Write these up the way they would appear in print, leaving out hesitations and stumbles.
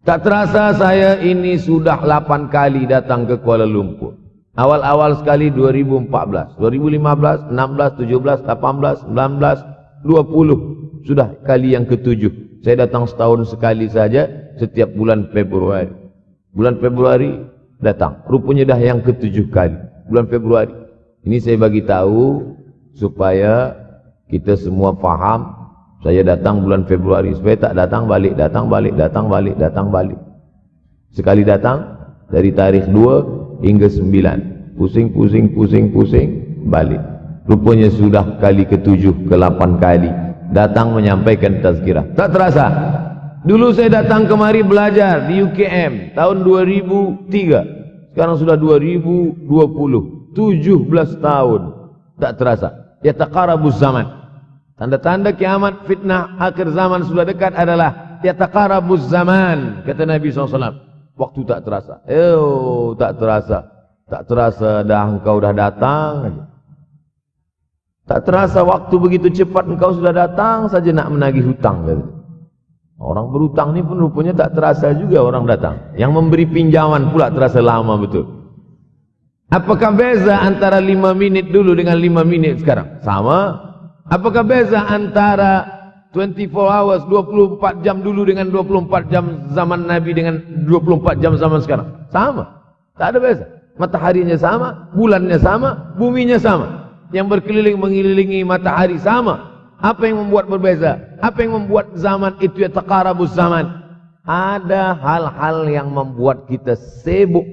Tak terasa saya ini sudah 8 kali datang ke Kuala Lumpur. Awal-awal sekali 2014, 2015, 16, 17, 18, 19, 20. Sudah kali yang ke-7. Saya datang setahun sekali saja setiap bulan Februari. Bulan Februari datang. Rupanya dah yang ke-7 kali. Bulan Februari. Ini saya bagi tahu supaya kita semua faham. Saya datang bulan Februari, supaya tak datang balik, datang balik, datang balik, datang balik. Sekali datang dari tarikh 2 hingga 9. Pusing, pusing, pusing, pusing, balik. Rupanya sudah kali ke-7, ke-8 kali datang menyampaikan tazkirah. Tak terasa. Dulu saya datang kemari belajar di UKM tahun 2003. Sekarang sudah 2020. 17 tahun. Tak terasa. Yataqarabuz zaman. Tanda-tanda kiamat, fitnah akhir zaman sudah dekat adalah yataqarabuz zaman, kata Nabi SAW. Waktu tak terasa. Tak terasa. Tak terasa dah engkau dah datang. Tak terasa waktu begitu cepat engkau sudah datang saja nak menagih hutang. Orang berhutang ni pun rupanya tak terasa juga orang datang. Yang memberi pinjaman pula terasa lama betul. Apakah beza antara 5 minit dulu dengan 5 minit sekarang? Sama. Apakah beza antara 24 hours, 24 jam dulu dengan 24 jam zaman Nabi dengan 24 jam zaman sekarang? Sama. Tak ada beza. Mataharinya sama, bulannya sama, buminya sama. Yang berkeliling mengelilingi matahari sama. Apa yang membuat berbeza? Apa yang membuat zaman itu yataqarabuz zaman? Ada hal-hal yang membuat kita sibuk.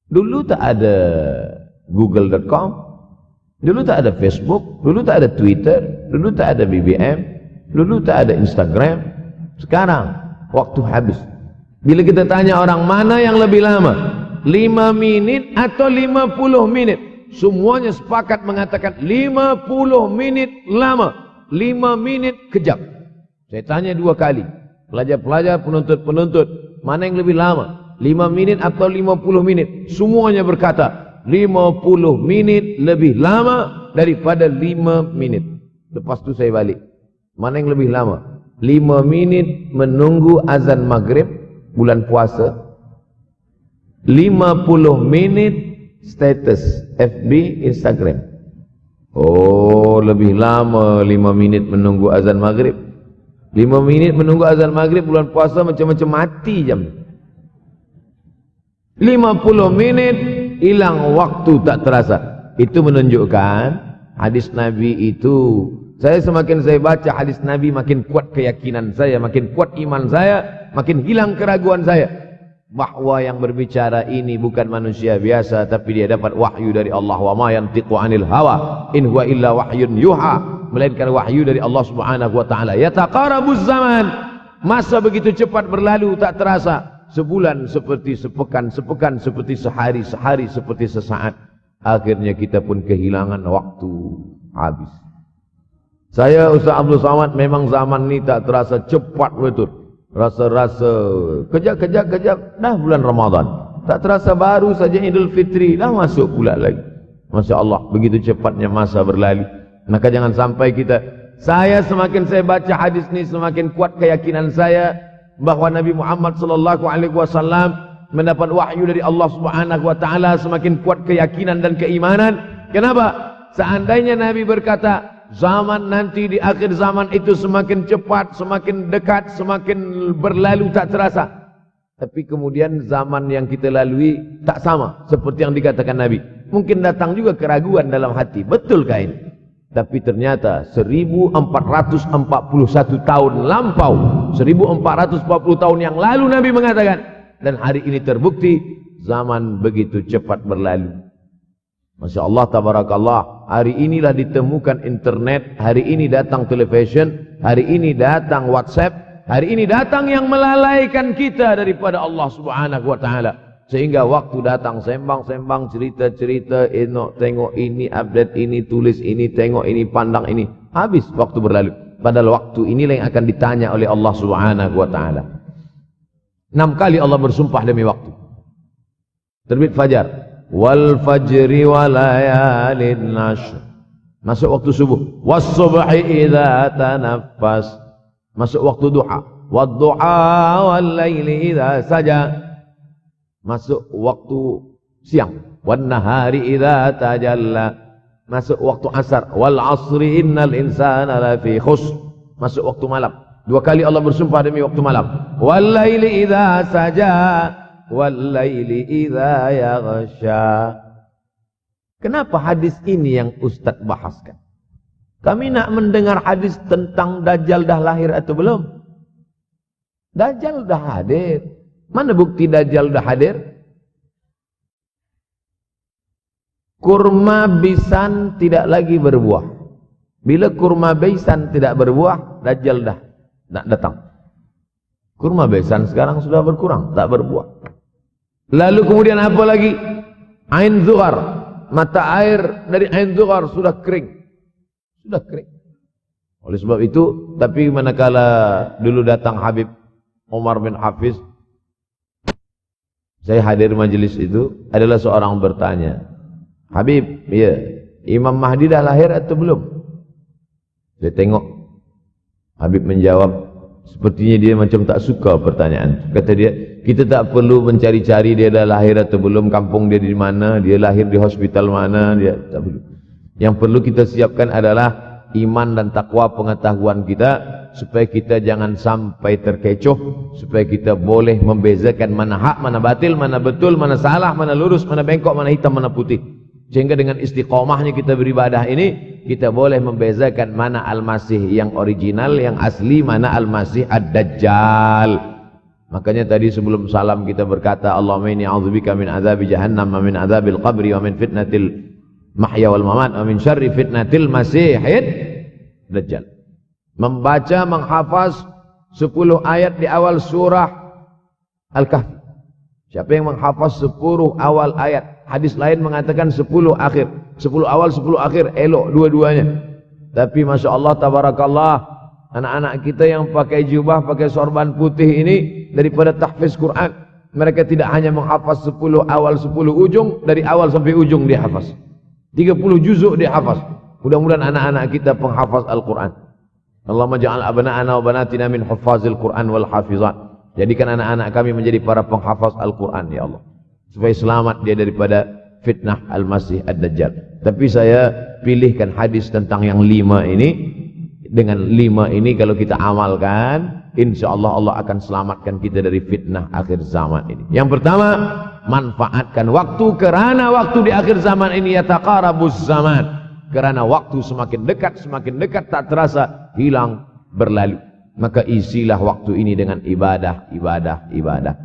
Dulu tak ada google.com. Dulu tak ada Facebook, dulu tak ada Twitter, dulu tak ada BBM, dulu tak ada Instagram. Sekarang waktu habis. Bila kita tanya orang mana yang lebih lama, 5 minit atau 50 menit, semuanya sepakat mengatakan 50 menit lama, 5 menit kejap. Saya tanya 2 kali, pelajar-pelajar, penuntut-penuntut, mana yang lebih lama, 5 menit atau 50 menit? Semuanya berkata 50 menit lebih lama daripada 5 menit. Lepas tu saya balik. Mana yang lebih lama? 5 menit menunggu azan maghrib bulan puasa. 50 menit status FB, Instagram. Oh, lebih lama 5 minit menunggu azan maghrib. 5 minit menunggu azan maghrib bulan puasa macam-macam mati jam. 50 menit hilang waktu tak terasa. Itu menunjukkan hadis Nabi itu. Semakin saya baca hadis Nabi, makin kuat keyakinan saya, makin kuat iman saya, makin hilang keraguan saya bahwa yang berbicara ini bukan manusia biasa, tapi dia dapat wahyu dari Allah. Wa ma yantiqu 'anil hawa in huwa illa wahyun yuha, melainkan wahyu dari Allah Subhanahu wa taala. Yataqarabuz zaman. Masa begitu cepat berlalu tak terasa. Sebulan seperti sepekan, sepekan seperti sehari, sehari seperti sesaat. Akhirnya kita pun kehilangan waktu, habis. Saya Ustaz Abdul Samad, memang zaman ni tak terasa cepat betul. Rasa-rasa kejap-kejap dah bulan Ramadan. Tak terasa baru saja Idul Fitri dah masuk pula lagi. Masya Allah, begitu cepatnya masa berlalu. Maka jangan sampai kita, semakin saya baca hadis ni semakin kuat keyakinan saya bahwa Nabi Muhammad sallallahu alaihi wasallam mendapat wahyu dari Allah Subhanahu wa taala. Semakin kuat keyakinan dan keimanan. Kenapa? Seandainya Nabi berkata zaman nanti di akhir zaman itu semakin cepat, semakin dekat, semakin berlalu tak terasa, tapi kemudian zaman yang kita lalui tak sama seperti yang dikatakan Nabi. Mungkin datang juga keraguan dalam hati, betulkah ini? Tapi ternyata 1441 tahun lampau, 1440 tahun yang lalu Nabi mengatakan, dan hari ini terbukti zaman begitu cepat berlalu. Masya Allah, tabarakallah. Hari inilah ditemukan internet, hari ini datang television, hari ini datang WhatsApp, hari ini datang yang melalaikan kita daripada Allah Subhanahu wa taala. Sehingga waktu datang sembang-sembang, cerita-cerita, tengok ini, update ini, tulis ini, tengok ini, pandang ini. Habis waktu berlalu. Padahal waktu inilah yang akan ditanya oleh Allah Subhanahu wa taala. 6 kali Allah bersumpah demi waktu. Terbit fajar. Wal fajri wa layalin nashr. Masuk waktu subuh. Was subhi idza tanaffas. Masuk waktu duha. Wadduha wal-laili idza saja. Masuk waktu siang. Wan nahari idza tajalla. Masuk waktu asar. Wal asri innal insana lafi khusr. Masuk waktu malam. 2 kali Allah bersumpah demi waktu malam. Wal-laili idza saja. Wal-laili idza yaghsha. Kenapa hadis ini yang Ustaz bahaskan? Kami nak mendengar hadis tentang Dajjal dah lahir atau belum? Dajjal dah hadir. Mana bukti Dajjal dah hadir? Kurma bisan tidak lagi berbuah. Bila kurma bisan tidak berbuah, Dajjal dah nak datang. Kurma bisan sekarang sudah berkurang, tak berbuah. Lalu kemudian apa lagi? Ain Zuhar. Mata air dari Ain Zuhar sudah kering. Sudah kering. Oleh sebab itu, tapi manakala dulu datang Habib Umar bin Hafiz, saya hadir majelis itu, adalah seorang bertanya, Habib, ya, Imam Mahdi dah lahir atau belum? Saya tengok, Habib menjawab, sepertinya dia macam tak suka pertanyaan. Kata dia, kita tak perlu mencari-cari dia dah lahir atau belum, kampung dia di mana, dia lahir di hospital mana, dia tak perlu. Yang perlu kita siapkan adalah iman dan takwa pengetahuan kita, supaya kita jangan sampai terkecoh, supaya kita boleh membezakan mana hak, mana batil, mana betul, mana salah, mana lurus, mana bengkok, mana hitam, mana putih. Sehingga dengan istiqomahnya kita beribadah ini, kita boleh membezakan mana Al-Masih yang original, yang asli, mana Al-Masih Ad-Dajjal. Makanya tadi sebelum salam kita berkata, Allahumma inni a'udzubika min azabi jahannam wa min azabil qabri wa min fitnatil mahya wal mamat wa min syarri fitnatil masihid dajjal. Membaca, menghafaz 10 ayat di awal surah Al-Kahfi. Siapa yang menghafaz 10 awal ayat, hadis lain mengatakan 10 akhir, 10 awal 10 akhir, elok dua-duanya. Tapi Masya Allah, tabarakallah, anak-anak kita yang pakai jubah, pakai sorban putih ini, daripada tahfiz Quran, mereka tidak hanya menghafaz 10 awal 10 ujung, dari awal sampai ujung dia hafaz, 30 juzuk dia hafaz. Mudah-mudahan anak-anak kita penghafaz Al-Quran. Allahumma ja'al abna'ana wa banatina min huffazil Quran wal hafizat. Jadikan anak-anak kami menjadi para penghafaz Al-Quran, ya Allah, supaya selamat dia daripada fitnah Al-Masih Ad-Dajjal. Tapi saya pilihkan hadis tentang yang 5 ini. Dengan 5 ini kalau kita amalkan, insyaAllah Allah akan selamatkan kita dari fitnah akhir zaman ini. Yang pertama, manfaatkan waktu, kerana waktu di akhir zaman ini yataqarabuz zaman. Kerana waktu semakin dekat tak terasa, hilang, berlalu. Maka isilah waktu ini dengan ibadah.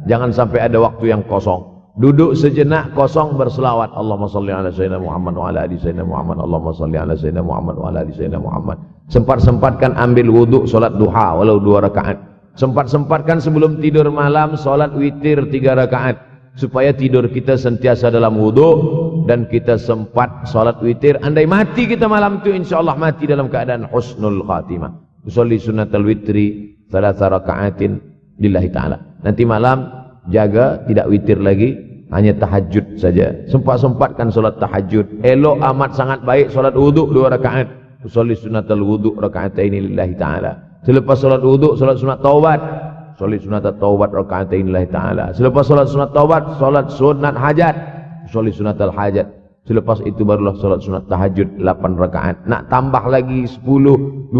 Jangan sampai ada waktu yang kosong. Duduk sejenak kosong berselawat. Allahumma salli ala sayyidina Muhammad wa ala ali sayyidina Muhammad. Allahumma salli ala sayyidina Muhammad wa ala ali sayyidina Muhammad. Sempat-sempatkan ambil wuduk, solat duha walau 2 rakaat. Sempat-sempatkan sebelum tidur malam solat witir 3 rakaat, supaya tidur kita sentiasa dalam wuduk dan kita sempat solat witir. Andai mati kita malam itu, insyaallah mati dalam keadaan husnul khatimah. Usolli sunnatal witri 3 rakaatin lillahi ta'ala. Nanti malam jaga tidak witir lagi, hanya tahajud saja. Sempat-sempatkan solat tahajud. Elok amat sangat baik solat wuduk 2 rakaat. Usolli sunnatal wuduk raka'ataini lillahi ta'ala. Selepas solat wuduk, solat sunat taubat. Usolli sunnatat taubat raka'ataini lillahi ta'ala. Selepas solat sunat taubat, solat sunat hajat. Usolli sunnatal hajat. Selepas itu barulah solat sunat tahajud 8 rakaat. Nak tambah lagi 10, 12,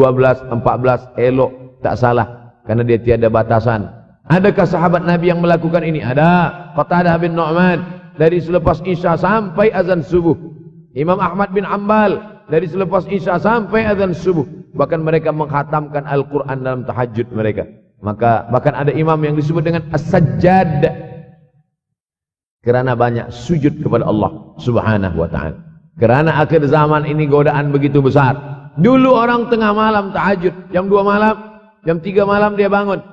14, elok, tak salah, karena dia tiada batasan. Adakah sahabat Nabi yang melakukan ini? Ada. Qatadah bin Nu'man, dari selepas Isya sampai azan subuh. Imam Ahmad bin Hanbal, dari selepas Isya sampai azan subuh. Bahkan mereka menghatamkan Al-Quran dalam tahajud mereka. Maka bahkan ada imam yang disebut dengan As-Sajjad, kerana banyak sujud kepada Allah Subhanahu wa ta'ala. Kerana akhir zaman ini godaan begitu besar. Dulu orang tengah malam tahajud, jam 2 malam, jam 3 malam dia bangun.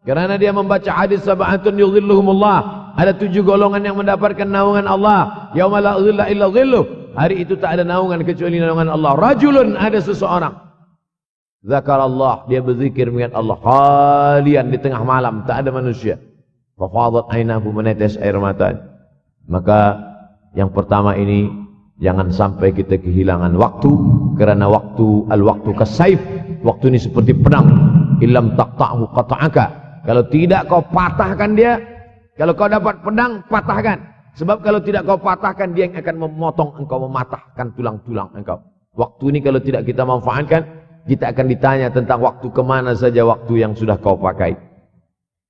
Kerana dia membaca hadis sab'atun yudhilluhumullah. Ada 7 golongan yang mendapatkan naungan Allah. Yauma la dhilla illa dhilluh. Hari itu tak ada naungan kecuali naungan Allah. Rajulun, ada seseorang, zakarallah, dia berzikir mengingat Allah, khalian, di tengah malam, tak ada manusia. Fafadat ainahu, menetes air mata. Maka yang pertama ini, jangan sampai kita kehilangan waktu. Kerana waktu, al-waktu kasaif. Waktu ini seperti pedang. Illam taqta'hu qata'aka. Kalau tidak kau patahkan dia. Kalau kau dapat pedang, patahkan. Sebab kalau tidak kau patahkan, dia yang akan memotong engkau, mematahkan tulang-tulang engkau. Waktu ini kalau tidak kita manfaatkan, kita akan ditanya tentang waktu kemana saja waktu yang sudah kau pakai.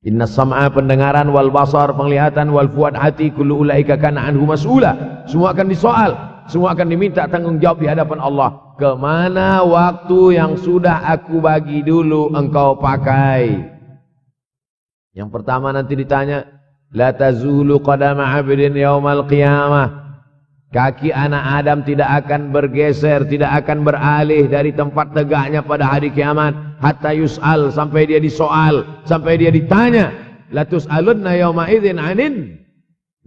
Inna sam'a pendengaran, wal basar penglihatan, wal fuad hati, kullu ulaika kana anhu mas'ula. Semua akan disoal, semua akan diminta tanggung jawab di hadapan Allah. Kemana waktu yang sudah aku bagi dulu engkau pakai? Yang pertama nanti ditanya, la tazulu qadama 'abdin yaumal qiyamah. Kaki anak Adam tidak akan bergeser, tidak akan beralih dari tempat tegaknya pada hari kiamat hatta yus'al, sampai dia disoal, sampai dia ditanya. La tus'alunna yauma idzin 'anin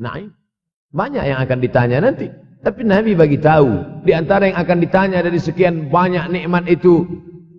na'im. Banyak yang akan ditanya nanti. Tapi Nabi bagi tahu, di antara yang akan ditanya dari sekian banyak nikmat itu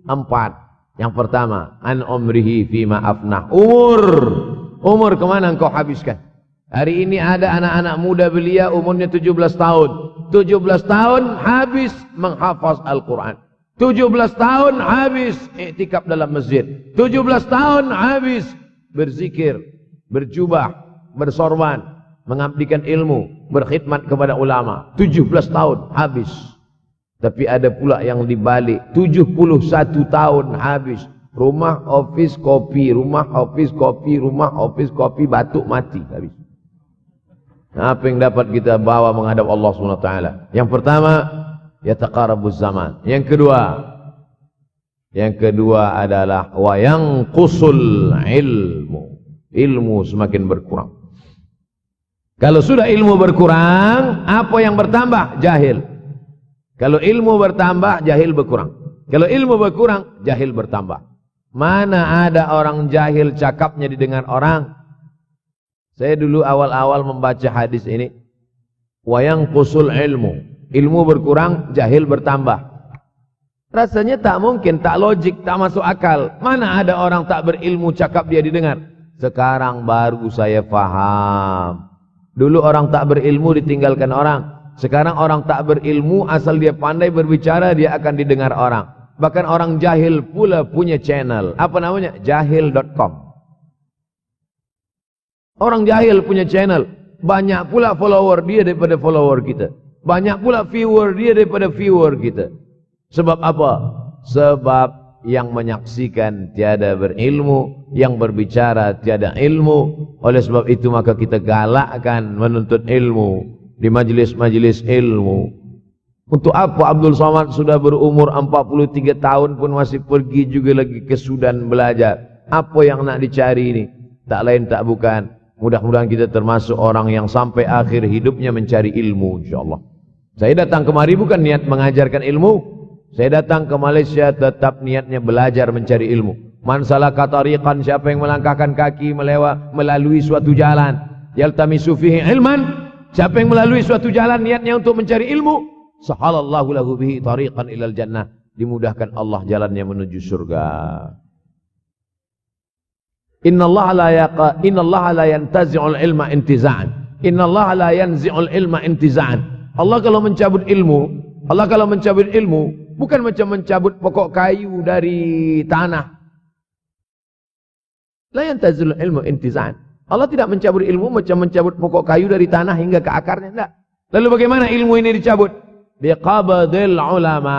4. Yang pertama, an umrihi fima afnah. Umur kemana engkau habiskan? Hari ini ada anak-anak muda belia umurnya 17 tahun. 17 tahun habis menghafaz Al-Quran. 17 tahun habis iktikaf dalam masjid. 17 tahun habis berzikir, berjubah, bersorban, mengabdikan ilmu, berkhidmat kepada ulama. 17 tahun habis. Tapi ada pula yang dibalik, 71 tahun habis. Rumah, office, kopi, rumah, office, kopi, rumah, office, kopi, batuk, mati habis. Apa yang dapat kita bawa menghadap Allah SWT? Yang pertama, yataqarabuz zaman. Yang kedua adalah wa yanqusul ilmu. Ilmu semakin berkurang. Kalau sudah ilmu berkurang, apa yang bertambah? Jahil. Kalau ilmu bertambah, jahil berkurang. Kalau ilmu berkurang, jahil bertambah. Mana ada orang jahil cakapnya didengar orang? Saya dulu awal-awal membaca hadis ini, wa yanqusul ilmu. Ilmu berkurang, jahil bertambah. Rasanya tak mungkin, tak logik, tak masuk akal. Mana ada orang tak berilmu cakap dia didengar? Sekarang baru saya faham. Dulu orang tak berilmu ditinggalkan orang. Sekarang orang tak berilmu, asal dia pandai berbicara, dia akan didengar orang. Bahkan orang jahil pula punya channel. Apa namanya? Jahil.com. Orang jahil punya channel. Banyak pula follower dia daripada follower kita. Banyak pula viewer dia daripada viewer kita. Sebab apa? Sebab yang menyaksikan tiada berilmu, yang berbicara tiada ilmu. Oleh sebab itu maka kita galakkan menuntut ilmu di majlis-majlis ilmu. Untuk apa Abdul Somad sudah berumur 43 tahun pun masih pergi juga lagi ke Sudan belajar? Apa yang nak dicari ini? Tak lain tak bukan, mudah-mudahan kita termasuk orang yang sampai akhir hidupnya mencari ilmu, insyaAllah. Saya datang kemari bukan niat mengajarkan ilmu. Saya datang ke Malaysia tetap niatnya belajar mencari ilmu. Man salaka tariqan, siapa yang melangkahkan kaki melalui suatu jalan, yaltamisu fihi ilman, siapa yang melalui suatu jalan niatnya untuk mencari ilmu, sahalallahu lahu bihi tariqan ilal jannah, dimudahkan Allah jalannya menuju surga. Innallaha la yantazi'ul ilma intiza'an. Innallaha la yanzi'ul ilma intiza'an. Allah kalau mencabut ilmu, bukan macam mencabut pokok kayu dari tanah. La yantazi'ul ilmu intiza'an. Allah tidak mencabut ilmu macam mencabut pokok kayu dari tanah hingga ke akarnya, tidak. Lalu bagaimana ilmu ini dicabut? Biqabdil ulama.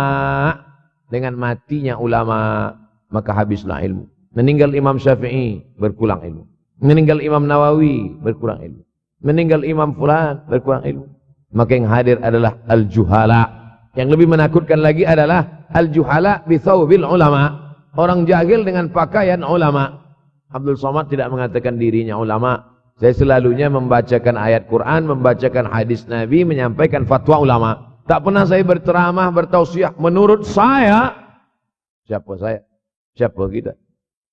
Dengan matinya ulama, maka habislah ilmu. Meninggal Imam Syafi'i, berkurang ilmu. Meninggal Imam Nawawi, berkurang ilmu. Meninggal Imam Fulan, berkurang ilmu. Maka yang hadir adalah al-juhala. Yang lebih menakutkan lagi adalah al-juhala bithawbil ulama. Orang jahil dengan pakaian ulama. Abdul Somad tidak mengatakan dirinya ulama. Saya selalunya membacakan ayat Quran, membacakan hadis Nabi, menyampaikan fatwa ulama. Tak pernah saya berceramah, bertausiah. Menurut saya, siapa saya? Siapa kita?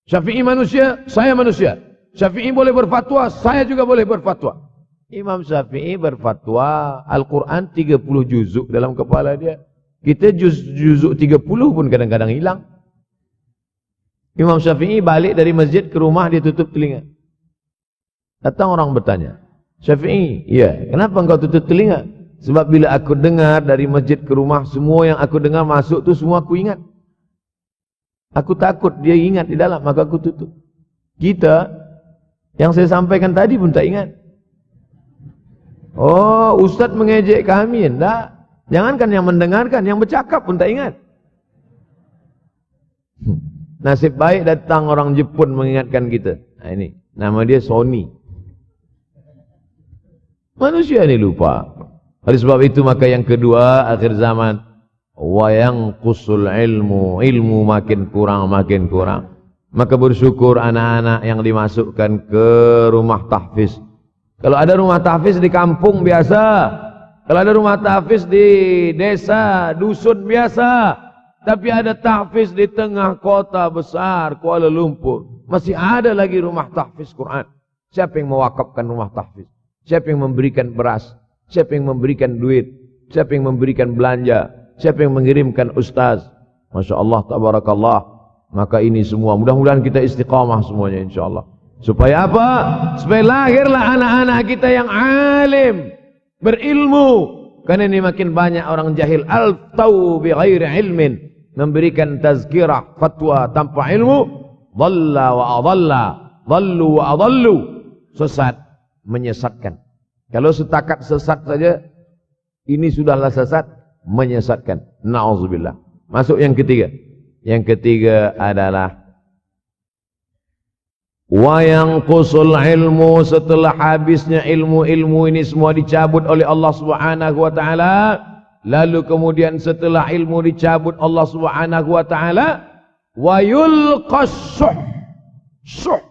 Syafi'i manusia, saya manusia. Syafi'i boleh berfatwa, saya juga boleh berfatwa. Imam Syafi'i berfatwa, Al-Quran 30 juzuk dalam kepala dia. Kita juzuk 30 pun kadang-kadang hilang. Imam Syafi'i balik dari masjid ke rumah, dia tutup telinga. Datang orang bertanya, Syafi'i, iya, kenapa engkau tutup telinga? Sebab bila aku dengar dari masjid ke rumah, semua yang aku dengar masuk tu semua aku ingat. Aku takut dia ingat di dalam, maka aku tutup. Kita, yang saya sampaikan tadi pun tak ingat. Oh, Ustaz mengejek kami, enggak. Jangankan yang mendengarkan, yang bercakap pun tak ingat. Nasib baik datang orang Jepun mengingatkan kita. Nah, ini, nama dia Sony. Manusia ini lupa. Oleh sebab itu maka yang kedua akhir zaman, wa yanqusul ilmu makin kurang. Maka bersyukur anak-anak yang dimasukkan ke rumah tahfiz. Kalau ada rumah tahfiz di kampung biasa, kalau ada rumah tahfiz di desa, dusun biasa, tapi ada tahfiz di tengah kota besar Kuala Lumpur, masih ada lagi rumah tahfiz Quran. Siapa yang mewakafkan rumah tahfiz? Siapa yang memberikan beras? Siapa yang memberikan duit? Siapa yang memberikan belanja? Siapa yang mengirimkan ustaz? Masya Allah, tabarakallah. Maka ini semua, mudah-mudahan kita istiqamah semuanya insyaAllah. Supaya apa? Supaya lahirlah anak-anak kita yang alim, berilmu. Karena ini makin banyak orang jahil. Al-taw bi ghairi ilmin, memberikan tazkirah, fatwa tanpa ilmu. Dhalla wa adalla, dhallu wa adallu. Sesat, menyesatkan. Kalau setakat sesat saja, ini sudahlah sesat, menyesatkan. Na'udzubillah. Masuk yang ketiga. Yang ketiga adalah wa yanqusul ilmu, setelah habisnya ilmu ini semua dicabut oleh Allah Subhanahu wa taala. Lalu kemudian setelah ilmu dicabut Allah Subhanahu wa taala, wa yulqas suh.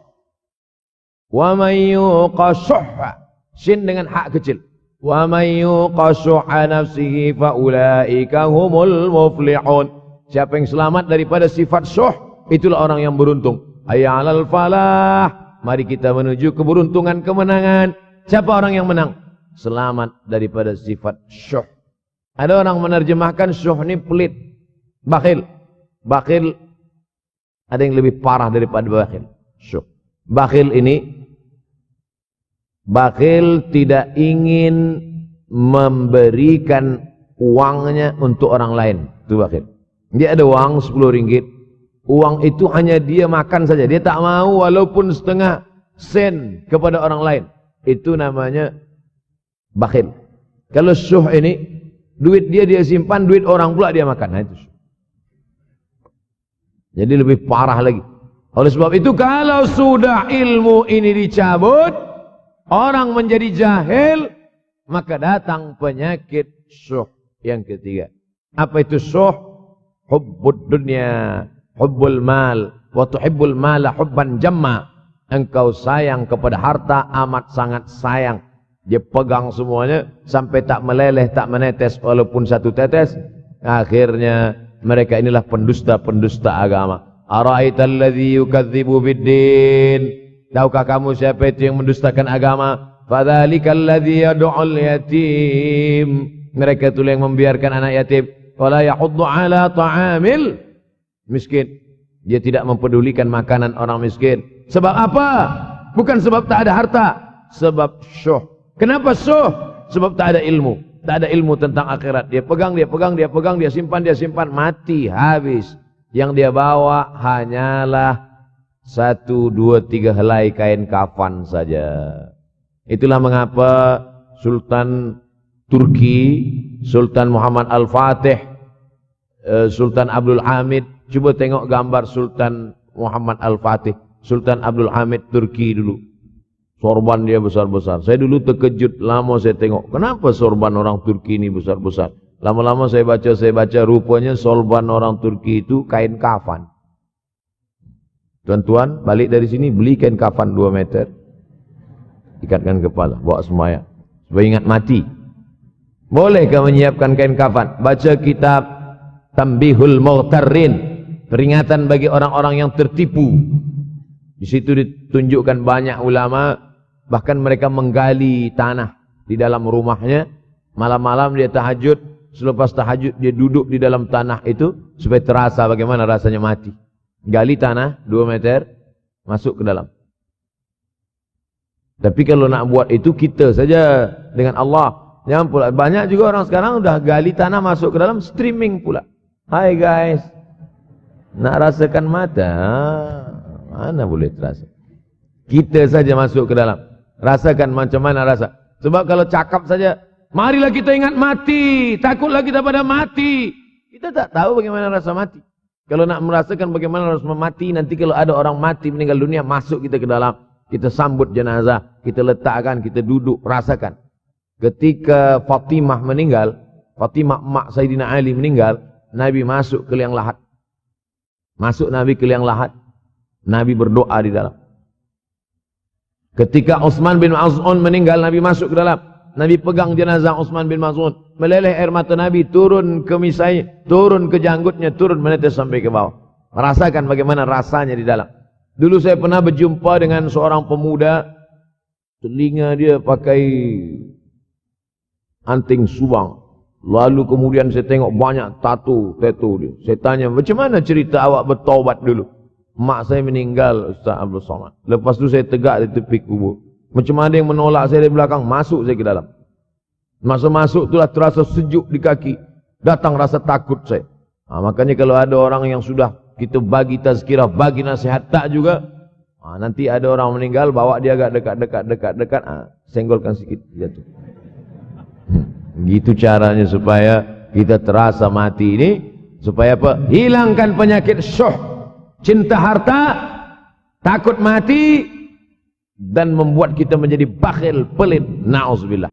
Wa may yuqashuha, sin dengan hak kecil. Wa may yuqashuha nafsihi fa ulaika humul muflihun. Siapa yang selamat daripada sifat syuh, itulah orang yang beruntung. Hayya 'alal falah. Mari kita menuju keberuntungan, kemenangan. Siapa orang yang menang? Selamat daripada sifat syuh. Ada orang menerjemahkan syuh ini pelit, bakhil. Bakhil ada yang lebih parah daripada bakhil. Syuh. Bakhil ini, bakhil tidak ingin memberikan uangnya untuk orang lain. Itu bakhil. Dia ada uang 10 ringgit. Uang itu hanya dia makan saja. Dia tak mau walaupun setengah sen kepada orang lain. Itu namanya bakhil. Kalau syuh ini, duit dia simpan, duit orang pula dia makan. Nah, itu syuh. Jadi lebih parah lagi. Oleh sebab itu kalau sudah ilmu ini dicabut, orang menjadi jahil, maka datang penyakit syuh yang ketiga. Apa itu syuh? Hubbud dunya, hubbul mal, wa tuhibbul mala hubban jamma. Engkau sayang kepada harta amat sangat sayang. Dia pegang semuanya sampai tak meleleh, tak menetes walaupun satu tetes. Akhirnya mereka inilah pendusta-pendusta agama. Ara'aital ladzi yukadzibu biddin. Tahukah kamu siapa itu yang mendustakan agama? Fadzalikal ladzi yad'ul yatim. Mereka itu yang membiarkan anak yatim. Wala yahuddu ala ta'amil miskin. Dia tidak mempedulikan makanan orang miskin. Sebab apa? Bukan sebab tak ada harta, sebab syuh. Kenapa syuh? Sebab tak ada ilmu. Tak ada ilmu tentang akhirat. Dia pegang, dia simpan, mati, habis. Yang dia bawa hanyalah 1, 2, 3 helai kain kafan saja. Itulah mengapa Sultan Turki, Sultan Muhammad Al-Fatih, Sultan Abdul Hamid. Coba tengok gambar Sultan Muhammad Al-Fatih, Sultan Abdul Hamid Turki dulu. Sorban dia besar-besar. Saya dulu terkejut, lama saya tengok. Kenapa sorban orang Turki ini besar-besar? Lama-lama saya baca, rupanya sorban orang Turki itu kain kafan. Tuan-tuan, balik dari sini, beli kain kafan 2 meter. Ikatkan kepala, bawa sembahyang. Supaya ingat mati. Bolehkah menyiapkan kain kafan? Baca kitab Tambihul Mughtarrin, peringatan bagi orang-orang yang tertipu. Di situ ditunjukkan banyak ulama, bahkan mereka menggali tanah di dalam rumahnya. Malam-malam dia tahajud, selepas tahajud dia duduk di dalam tanah itu supaya terasa bagaimana rasanya mati. Gali tanah 2 meter, masuk ke dalam. Tapi kalau nak buat itu kita saja dengan Allah. Jangan pula, banyak juga orang sekarang udah gali tanah masuk ke dalam, streaming pula. Hai guys, nak rasakan mata, mana boleh terasa. Kita saja masuk ke dalam. Rasakan macam mana rasa. Sebab kalau cakap saja, marilah kita ingat mati, takutlah kita pada mati. Kita tak tahu bagaimana rasa mati. Kalau nak merasakan bagaimana rasa mati, nanti kalau ada orang mati meninggal dunia, masuk kita ke dalam. Kita sambut jenazah, kita letakkan, kita duduk, rasakan. Ketika Fatimah meninggal, Fatimah mak Sayyidina Ali meninggal, Nabi masuk ke liang lahat. Masuk Nabi ke liang lahat. Nabi berdoa di dalam. Ketika Utsman bin Maz'un meninggal, Nabi masuk ke dalam. Nabi pegang jenazah Utsman bin Maz'un. Meleleh air mata Nabi turun ke misai, turun ke janggutnya, turun menetes sampai ke bawah. Merasakan bagaimana rasanya di dalam. Dulu saya pernah berjumpa dengan seorang pemuda, telinga dia pakai anting subang. Lalu kemudian saya tengok banyak tato dia. Saya tanya, macam mana cerita awak bertaubat dulu? Mak saya meninggal, Ustaz Abdul Somad. Lepas tu saya tegak di tepi kubur. Macam ada yang menolak saya dari belakang, masuk saya ke dalam. Masa masuk itulah terasa sejuk di kaki. Datang rasa takut saya. Makanya kalau ada orang yang sudah kita bagi tazkirah, bagi nasihat, tak juga. Nanti ada orang meninggal, bawa dia agak dekat. Senggolkan sikit, jatuh. Gitu caranya supaya kita terasa mati ini. Supaya apa? Hilangkan penyakit syuh, cinta harta, takut mati, dan membuat kita menjadi bakhil, pelit. Na'udzubillah.